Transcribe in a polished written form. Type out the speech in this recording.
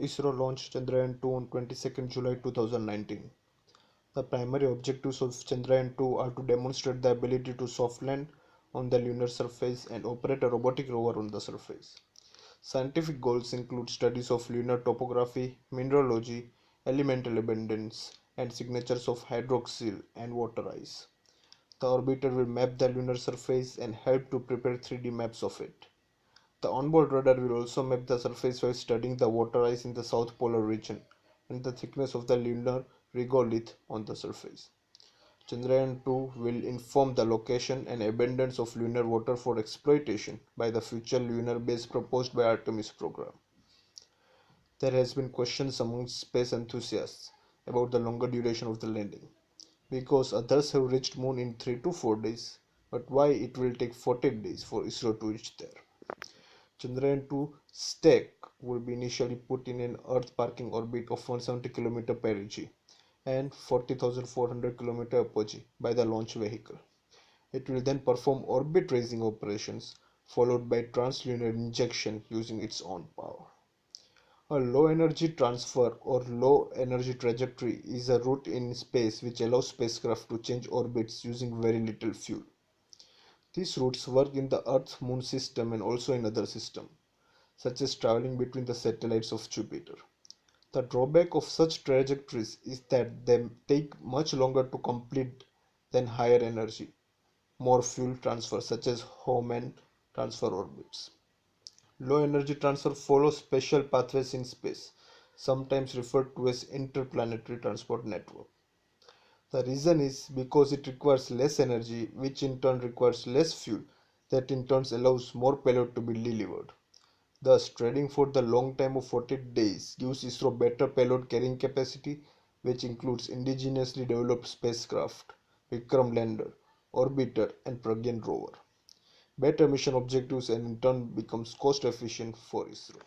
ISRO launched Chandrayaan 2 on 22nd July 2019. The primary objectives of Chandrayaan 2 are to demonstrate the ability to soft land on the lunar surface and operate a robotic rover on the surface. Scientific goals include studies of lunar topography, mineralogy, elemental abundance, and signatures of hydroxyl and water ice. The orbiter will map the lunar surface and help to prepare 3D maps of it. The onboard radar will also map the surface while studying the water ice in the south polar region and the thickness of the lunar regolith on the surface. Chandrayaan 2 will inform the location and abundance of lunar water for exploitation by the future lunar base proposed by Artemis program. There has been questions among space enthusiasts about the longer duration of the landing, because others have reached moon in 3 to 4 days, but why it will take 14 days for ISRO to reach there? Chandrayaan 2 stack will be initially put in an Earth parking orbit of 170 km perigee and 40,400 km apogee by the launch vehicle. It will then perform orbit raising operations followed by translunar injection using its own power. A low energy transfer or low energy trajectory is a route in space which allows spacecraft to change orbits using very little fuel. These routes work in the Earth-Moon system and also in other systems, such as traveling between the satellites of Jupiter. The drawback of such trajectories is that they take much longer to complete than higher energy, more fuel transfer such as Hohmann transfer orbits. Low energy transfer follows special pathways in space, sometimes referred to as interplanetary transport network. The reason is because it requires less energy, which in turn requires less fuel, that in turn allows more payload to be delivered. Thus, trading for the long time of 40 days gives ISRO better payload carrying capacity, which includes indigenously developed spacecraft, Vikram lander, orbiter, and Pragyan rover. Better mission objectives and in turn becomes cost efficient for ISRO.